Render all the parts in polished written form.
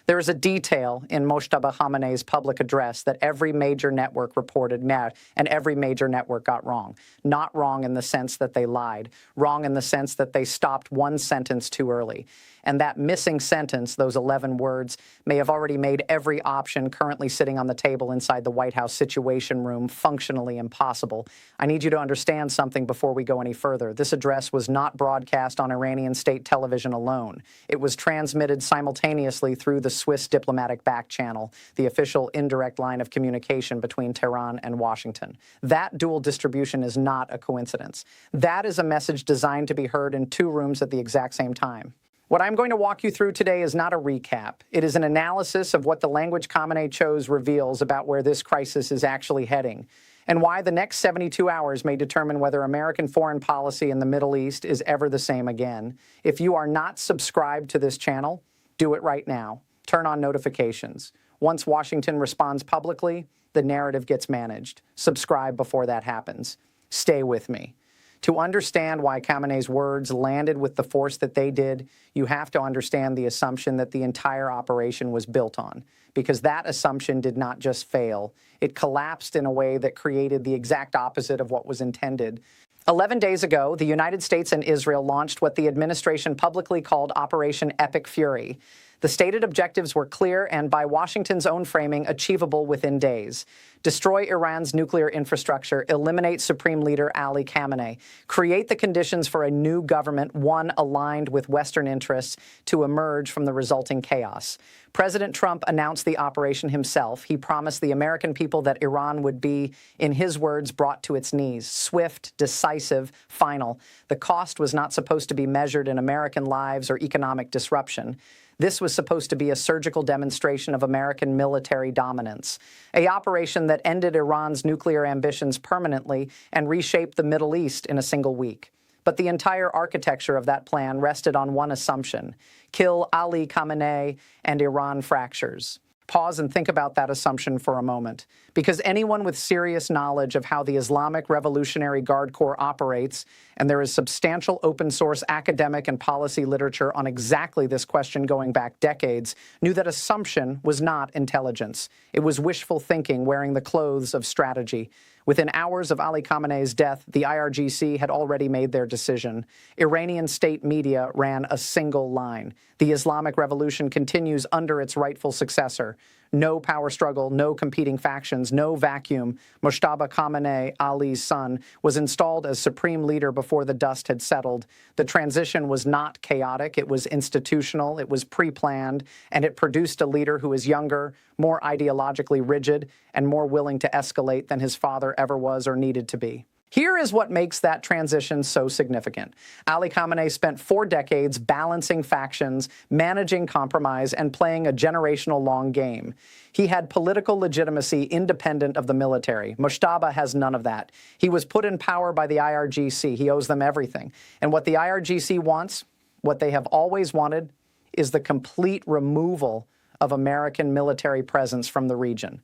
There is a detail in Moshtaba Khamenei's public address that every major network reported and every major network got wrong. Not wrong in the sense that they lied, wrong in the sense that they stopped one sentence too early. And that missing sentence, those 11 words, may have already made every option currently sitting on the table inside the White House Situation Room functionally impossible. I need you to understand something before we go any further. This address was not broadcast on Iranian state television alone. It was transmitted simultaneously through the Swiss diplomatic back channel, the official indirect line of communication between Tehran and Washington. That dual distribution is not a coincidence. That is a message designed to be heard in two rooms at the exact same time. What I'm going to walk you through today is not a recap. It is an analysis of what the language Khamenei chose reveals about where this crisis is actually heading, and why the next 72 hours may determine whether American foreign policy in the Middle East is ever the same again. If you are not subscribed to this channel, do it right now. Turn on notifications. Once Washington responds publicly, the narrative gets managed. Subscribe before that happens. Stay with me. To understand why Khamenei's words landed with the force that they did, you have to understand the assumption that the entire operation was built on, because that assumption did not just fail. It collapsed in a way that created the exact opposite of what was intended. 11 days ago, the United States and Israel launched what the administration publicly called Operation Epic Fury. The stated objectives were clear and, by Washington's own framing, achievable within days. Destroy Iran's nuclear infrastructure, eliminate Supreme Leader Ali Khamenei, create the conditions for a new government, one aligned with Western interests, to emerge from the resulting chaos. President Trump announced the operation himself. He promised the American people that Iran would be, in his words, brought to its knees. Swift, decisive, final. The cost was not supposed to be measured in American lives or economic disruption. This was supposed to be a surgical demonstration of American military dominance, an operation that ended Iran's nuclear ambitions permanently and reshaped the Middle East in a single week. But the entire architecture of that plan rested on one assumption: kill Ali Khamenei and Iran fractures. Pause and think about that assumption for a moment, because anyone with serious knowledge of how the Islamic Revolutionary Guard Corps operates, and there is substantial open-source academic and policy literature on exactly this question going back decades, knew that assumption was not intelligence. It was wishful thinking wearing the clothes of strategy. Within hours of Ali Khamenei's death, the IRGC had already made their decision. Iranian state media ran a single line: the Islamic Revolution continues under its rightful successor. No power struggle, no competing factions, no vacuum. Moshtaba Khamenei, Ali's son, was installed as supreme leader before the dust had settled. The transition was not chaotic, it was institutional, it was pre-planned, and it produced a leader who is younger, more ideologically rigid, and more willing to escalate than his father ever was or needed to be. Here is what makes that transition so significant. Ali Khamenei spent 4 decades balancing factions, managing compromise, and playing a generational-long game. He had political legitimacy independent of the military. Moshtaba has none of that. He was put in power by the IRGC. He owes them everything. And what the IRGC wants, what they have always wanted, is the complete removal of American military presence from the region.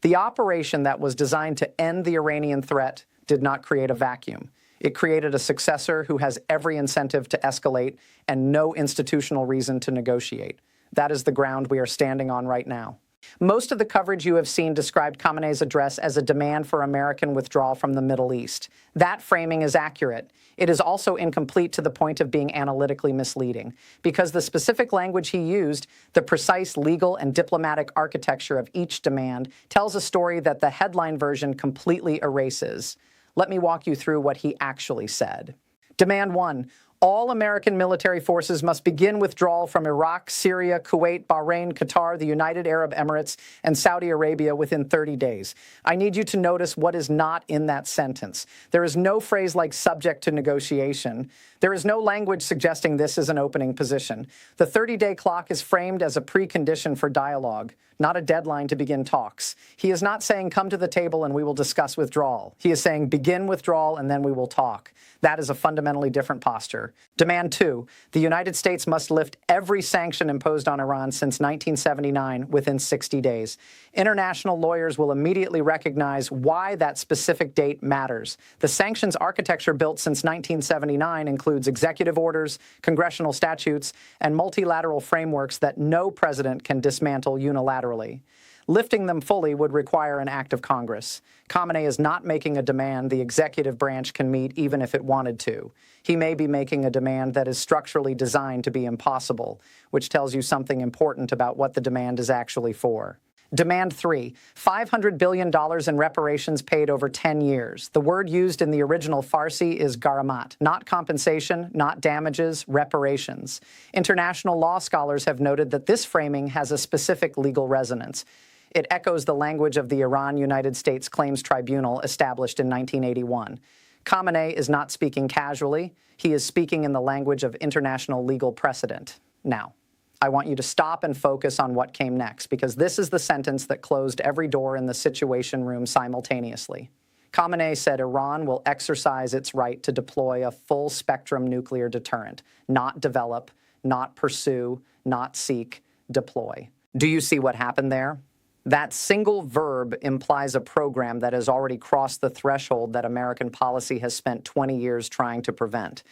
The operation that was designed to end the Iranian threat did not create a vacuum. It created a successor who has every incentive to escalate and no institutional reason to negotiate. That is the ground we are standing on right now. Most of the coverage you have seen described Khamenei's address as a demand for American withdrawal from the Middle East. That framing is accurate. It is also incomplete to the point of being analytically misleading, because the specific language he used, the precise legal and diplomatic architecture of each demand, tells a story that the headline version completely erases. Let me walk you through what he actually said. Demand 1. All American military forces must begin withdrawal from Iraq, Syria, Kuwait, Bahrain, Qatar, the United Arab Emirates, and Saudi Arabia within 30 days. I need you to notice what is not in that sentence. There is no phrase like subject to negotiation. There is no language suggesting this is an opening position. The 30-day clock is framed as a precondition for dialogue, not a deadline to begin talks. He is not saying come to the table and we will discuss withdrawal. He is saying begin withdrawal and then we will talk. That is a fundamentally different posture. Demand 2, the United States must lift every sanction imposed on Iran since 1979 within 60 days. International lawyers will immediately recognize why that specific date matters. The sanctions architecture built since 1979 includes executive orders, congressional statutes, and multilateral frameworks that no president can dismantle unilaterally. Lifting them fully would require an act of Congress. Khamenei is not making a demand the executive branch can meet even if it wanted to. He may be making a demand that is structurally designed to be impossible, which tells you something important about what the demand is actually for. Demand 3, $500 billion in reparations paid over 10 years. The word used in the original Farsi is garamat, not compensation, not damages, reparations. International law scholars have noted that this framing has a specific legal resonance. It echoes the language of the Iran-United States Claims Tribunal established in 1981. Khamenei is not speaking casually. He is speaking in the language of international legal precedent. Now, I want you to stop and focus on what came next, because this is the sentence that closed every door in the Situation Room simultaneously. Khamenei said Iran will exercise its right to deploy a full-spectrum nuclear deterrent, not develop, not pursue, not seek, deploy. Do you see what happened there? That single verb implies a program that has already crossed the threshold that American policy has spent 20 years trying to prevent.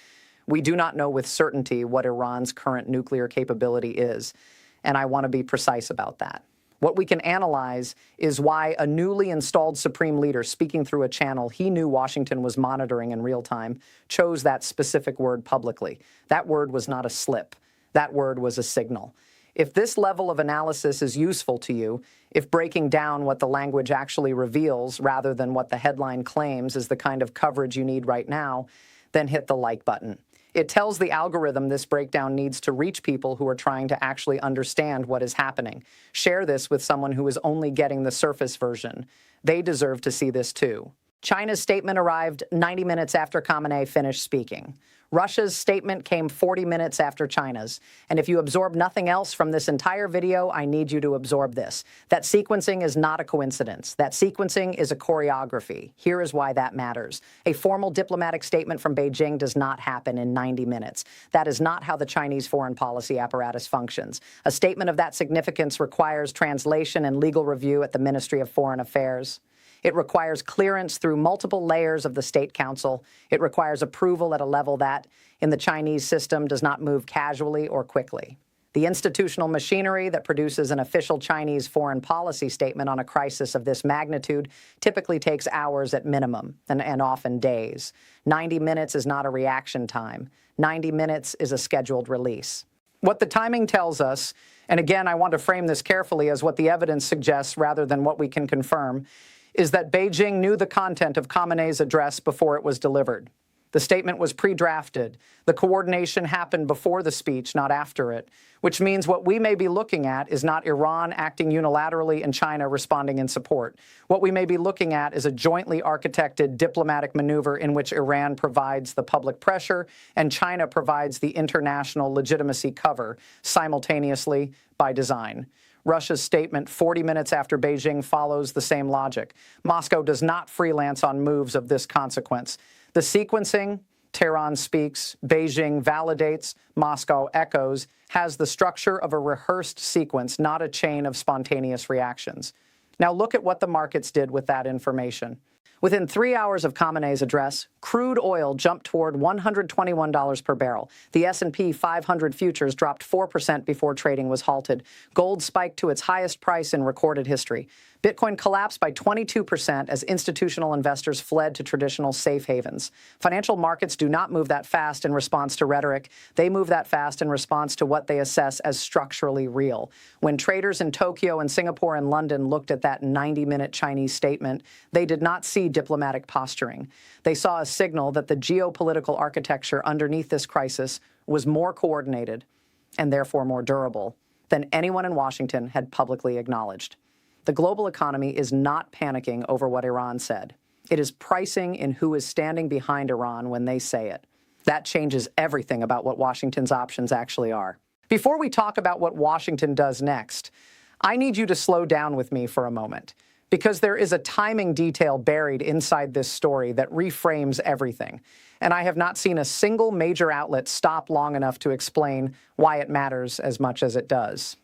We do not know with certainty what Iran's current nuclear capability is, and I want to be precise about that. What we can analyze is why a newly installed supreme leader speaking through a channel he knew Washington was monitoring in real time chose that specific word publicly. That word was not a slip. That word was a signal. If this level of analysis is useful to you, if breaking down what the language actually reveals rather than what the headline claims is the kind of coverage you need right now, then hit the like button. It tells the algorithm this breakdown needs to reach people who are trying to actually understand what is happening. Share this with someone who is only getting the surface version. They deserve to see this too. China's statement arrived 90 minutes after Khamenei finished speaking. Russia's statement came 40 minutes after China's. And if you absorb nothing else from this entire video, I need you to absorb this. That sequencing is not a coincidence. That sequencing is a choreography. Here is why that matters. A formal diplomatic statement from Beijing does not happen in 90 minutes. That is not how the Chinese foreign policy apparatus functions. A statement of that significance requires translation and legal review at the Ministry of Foreign Affairs. It requires clearance through multiple layers of the State Council. It requires approval at a level that, in the Chinese system, does not move casually or quickly. The institutional machinery that produces an official Chinese foreign policy statement on a crisis of this magnitude typically takes hours at minimum, and often days. 90 minutes is not a reaction time. 90 minutes is a scheduled release. What the timing tells us, and again, I want to frame this carefully as what the evidence suggests rather than what we can confirm, is that Beijing knew the content of Khamenei's address before it was delivered. The statement was pre-drafted. The coordination happened before the speech, not after it, which means what we may be looking at is not Iran acting unilaterally and China responding in support. What we may be looking at is a jointly architected diplomatic maneuver in which Iran provides the public pressure and China provides the international legitimacy cover simultaneously by design. Russia's statement 40 minutes after Beijing follows the same logic. Moscow does not freelance on moves of this consequence. The sequencing, Tehran speaks, Beijing validates, Moscow echoes, has the structure of a rehearsed sequence, not a chain of spontaneous reactions. Now look at what the markets did with that information. Within 3 hours of Khamenei's address, crude oil jumped toward $121 per barrel. The S&P 500 futures dropped 4% before trading was halted. Gold spiked to its highest price in recorded history. Bitcoin collapsed by 22% as institutional investors fled to traditional safe havens. Financial markets do not move that fast in response to rhetoric. They move that fast in response to what they assess as structurally real. When traders in Tokyo and Singapore and London looked at that 90-minute Chinese statement, they did not see diplomatic posturing. They saw a signal that the geopolitical architecture underneath this crisis was more coordinated and therefore more durable than anyone in Washington had publicly acknowledged. The global economy is not panicking over what Iran said. It is pricing in who is standing behind Iran when they say it. That changes everything about what Washington's options actually are. Before we talk about what Washington does next, I need you to slow down with me for a moment. because there is a timing detail buried inside this story that reframes everything. And I have not seen a single major outlet stop long enough to explain why it matters as much as it does.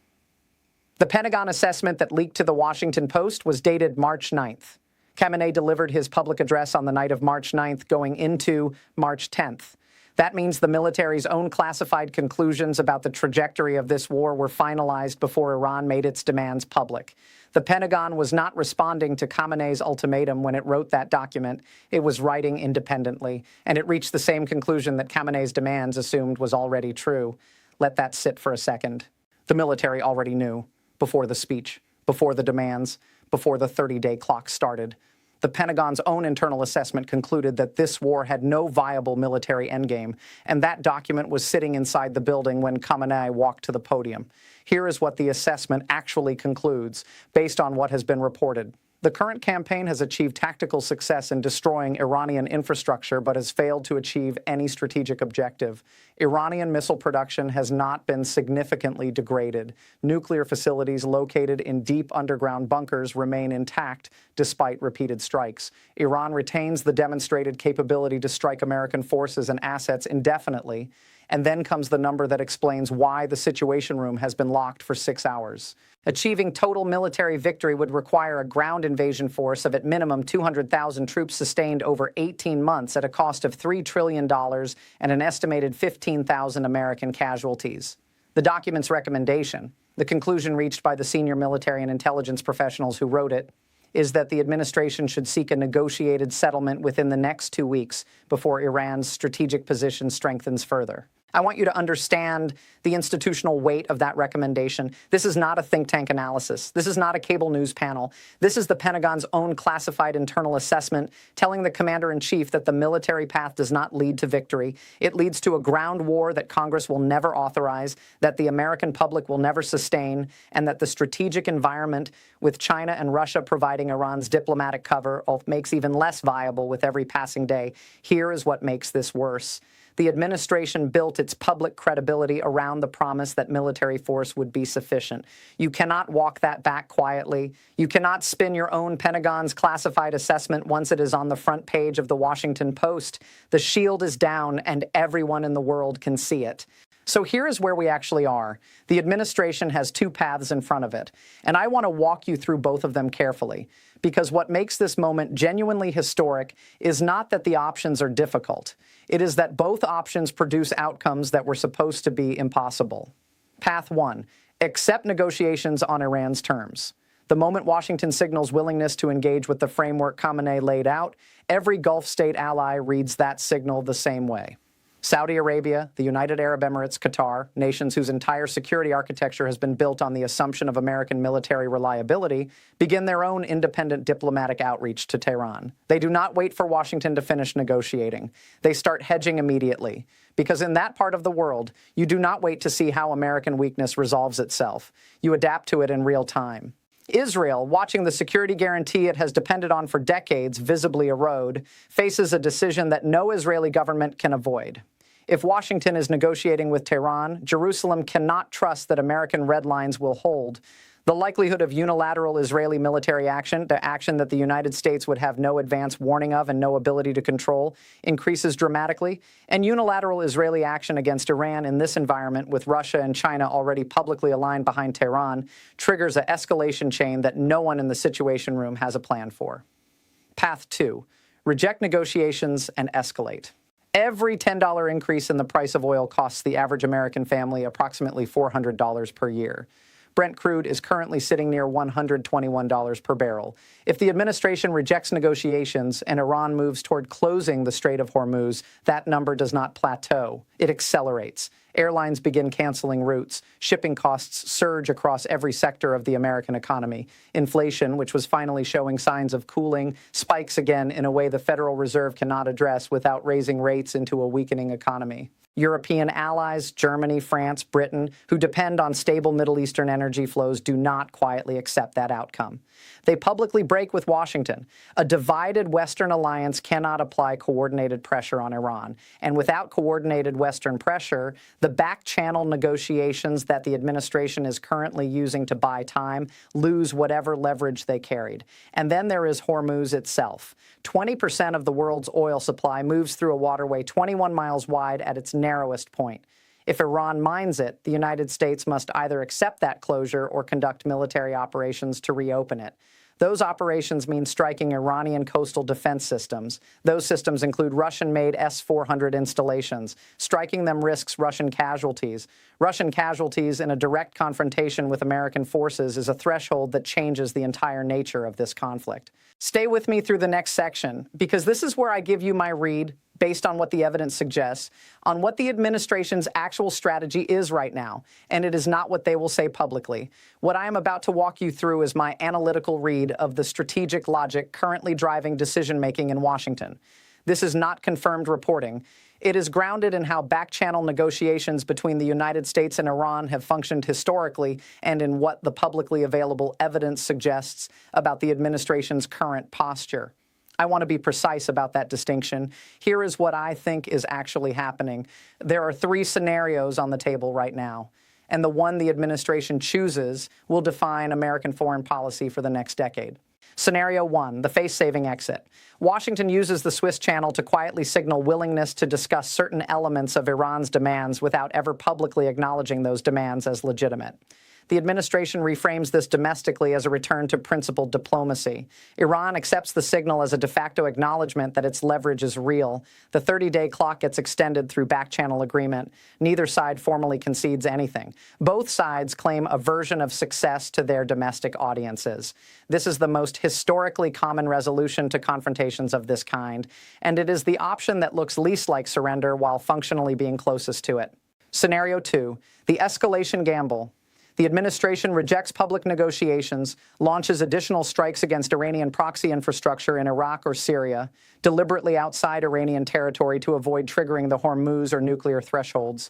The Pentagon assessment that leaked to the Washington Post was dated March 9th. Khamenei delivered his public address on the night of March 9th, going into March 10th. That means the military's own classified conclusions about the trajectory of this war were finalized before Iran made its demands public. The Pentagon was not responding to Khamenei's ultimatum when it wrote that document. It was writing independently, and it reached the same conclusion that Khamenei's demands assumed was already true. Let that sit for a second. The military already knew, before the speech, before the demands, before the 30-day clock started. The Pentagon's own internal assessment concluded that this war had no viable military endgame, and that document was sitting inside the building when Khamenei walked to the podium. Here is what the assessment actually concludes, based on what has been reported. The current campaign has achieved tactical success in destroying Iranian infrastructure, but has failed to achieve any strategic objective. Iranian missile production has not been significantly degraded. Nuclear facilities located in deep underground bunkers remain intact despite repeated strikes. Iran retains the demonstrated capability to strike American forces and assets indefinitely. And then comes the number that explains why the Situation Room has been locked for 6 hours. Achieving total military victory would require a ground invasion force of at minimum 200,000 troops sustained over 18 months at a cost of $3 trillion and an estimated 15,000 American casualties. The document's recommendation, the conclusion reached by the senior military and intelligence professionals who wrote it, is that the administration should seek a negotiated settlement within the next 2 weeks before Iran's strategic position strengthens further. I want you to understand the institutional weight of that recommendation. This is not a think tank analysis. This is not a cable news panel. This is the Pentagon's own classified internal assessment telling the commander-in-chief that the military path does not lead to victory. It leads to a ground war that Congress will never authorize, that the American public will never sustain, and that the strategic environment with China and Russia providing Iran's diplomatic cover makes even less viable with every passing day. Here is what makes this worse. The administration built its public credibility around the promise that military force would be sufficient. You cannot walk that back quietly. You cannot spin your own Pentagon's classified assessment once it is on the front page of the Washington Post. The shield is down and everyone in the world can see it. So here is where we actually are. The administration has two paths in front of it, and I want to walk you through both of them carefully, because what makes this moment genuinely historic is not that the options are difficult. It is that both options produce outcomes that were supposed to be impossible. Path 1, accept negotiations on Iran's terms. The moment Washington signals willingness to engage with the framework Khamenei laid out, every Gulf state ally reads that signal the same way. Saudi Arabia, the United Arab Emirates, Qatar, nations whose entire security architecture has been built on the assumption of American military reliability, begin their own independent diplomatic outreach to Tehran. They do not wait for Washington to finish negotiating. They start hedging immediately. Because in that part of the world, you do not wait to see how American weakness resolves itself. You adapt to it in real time. Israel, watching the security guarantee it has depended on for decades visibly erode, faces a decision that no Israeli government can avoid. If Washington is negotiating with Tehran, Jerusalem cannot trust that American red lines will hold. The likelihood of unilateral Israeli military action, the action that the United States would have no advance warning of and no ability to control, increases dramatically. And unilateral Israeli action against Iran in this environment, with Russia and China already publicly aligned behind Tehran, triggers an escalation chain that no one in the Situation Room has a plan for. Path 2, reject negotiations and escalate. Every $10 increase in the price of oil costs the average American family approximately $400 per year. Brent crude is currently sitting near $121 per barrel. If the administration rejects negotiations and Iran moves toward closing the Strait of Hormuz, that number does not plateau. It accelerates. Airlines begin canceling routes. Shipping costs surge across every sector of the American economy. Inflation, which was finally showing signs of cooling, spikes again in a way the Federal Reserve cannot address without raising rates into a weakening economy. European allies, Germany, France, Britain, who depend on stable Middle Eastern energy flows, do not quietly accept that outcome. They publicly break with Washington. A divided Western alliance cannot apply coordinated pressure on Iran. And without coordinated Western pressure, the The back-channel negotiations that the administration is currently using to buy time lose whatever leverage they carried. And then there is Hormuz itself. 20% of the world's oil supply moves through a waterway 21 miles wide at its narrowest point. If Iran mines it, the United States must either accept that closure or conduct military operations to reopen it. Those operations mean striking Iranian coastal defense systems. Those systems include Russian-made S-400 installations. Striking them risks Russian casualties. Russian casualties in a direct confrontation with American forces is a threshold that changes the entire nature of this conflict. Stay with me through the next section, because this is where I give you my read, based on what the evidence suggests, on what the administration's actual strategy is right now, and it is not what they will say publicly. What I am about to walk you through is my analytical read of the strategic logic currently driving decision-making in Washington. This is not confirmed reporting. It is grounded in how back-channel negotiations between the United States and Iran have functioned historically and in what the publicly available evidence suggests about the administration's current posture. I want to be precise about that distinction. Here is what I think is actually happening. There are three scenarios on the table right now, and the one the administration chooses will define American foreign policy for the next decade. Scenario 1, the face-saving exit. Washington uses the Swiss channel to quietly signal willingness to discuss certain elements of Iran's demands without ever publicly acknowledging those demands as legitimate. The administration reframes this domestically as a return to principled diplomacy. Iran accepts the signal as a de facto acknowledgement that its leverage is real. The 30-day clock gets extended through back-channel agreement. Neither side formally concedes anything. Both sides claim a version of success to their domestic audiences. This is the most historically common resolution to confrontations of this kind, and it is the option that looks least like surrender while functionally being closest to it. Scenario 2, the escalation gamble. The administration rejects public negotiations, launches additional strikes against Iranian proxy infrastructure in Iraq or Syria, deliberately outside Iranian territory to avoid triggering the Hormuz or nuclear thresholds,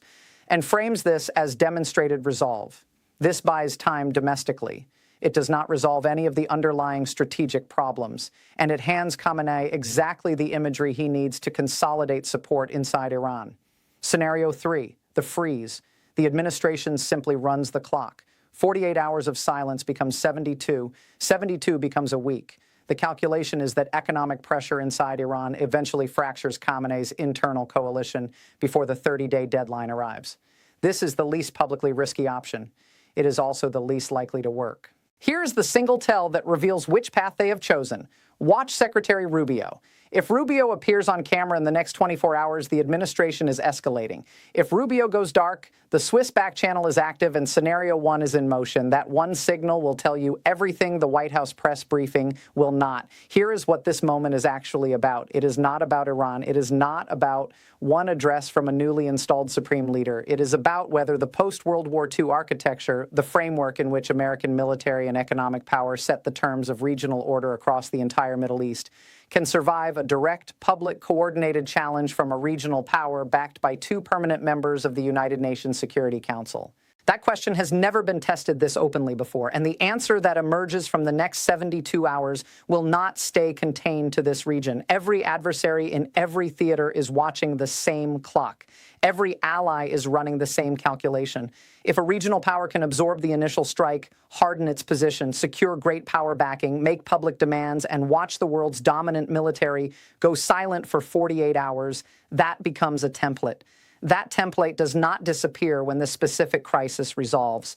and frames this as demonstrated resolve. This buys time domestically. It does not resolve any of the underlying strategic problems, and it hands Khamenei exactly the imagery he needs to consolidate support inside Iran. Scenario 3, the freeze. The administration simply runs the clock. 48 hours of silence becomes 72. 72 becomes a week. The calculation is that economic pressure inside Iran eventually fractures Khamenei's internal coalition before the 30-day deadline arrives. This is the least publicly risky option. It is also the least likely to work. Here is the single tell that reveals which path they have chosen. Watch Secretary Rubio. If Rubio appears on camera in the next 24 hours, the administration is escalating. If Rubio goes dark, the Swiss back channel is active and scenario 1 is in motion. That one signal will tell you everything the White House press briefing will not. Here is what this moment is actually about. It is not about Iran. It is not about one address from a newly installed supreme leader. It is about whether the post-World War II architecture, the framework in which American military and economic power set the terms of regional order across the entire Middle East, can survive a direct, public, coordinated challenge from a regional power backed by 2 permanent members of the United Nations Security Council. That question has never been tested this openly before, and the answer that emerges from the next 72 hours will not stay contained to this region. Every adversary in every theater is watching the same clock. Every ally is running the same calculation. If a regional power can absorb the initial strike, harden its position, secure great power backing, make public demands, and watch the world's dominant military go silent for 48 hours, that becomes a template. That template does not disappear when the specific crisis resolves.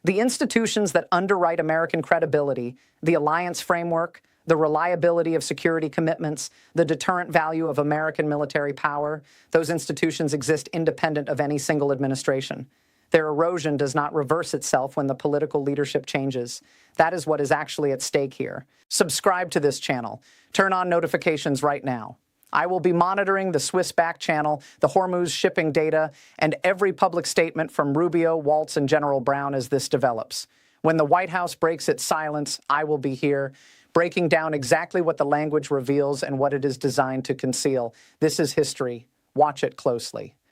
The institutions that underwrite American credibility, the alliance framework, the reliability of security commitments, the deterrent value of American military power, those institutions exist independent of any single administration. Their erosion does not reverse itself when the political leadership changes. That is what is actually at stake here. Subscribe to this channel. Turn on notifications right now. I will be monitoring the Swiss back channel, the Hormuz shipping data, and every public statement from Rubio, Waltz, and General Brown as this develops. When the White House breaks its silence, I will be here, breaking down exactly what the language reveals and what it is designed to conceal. This is history. Watch it closely.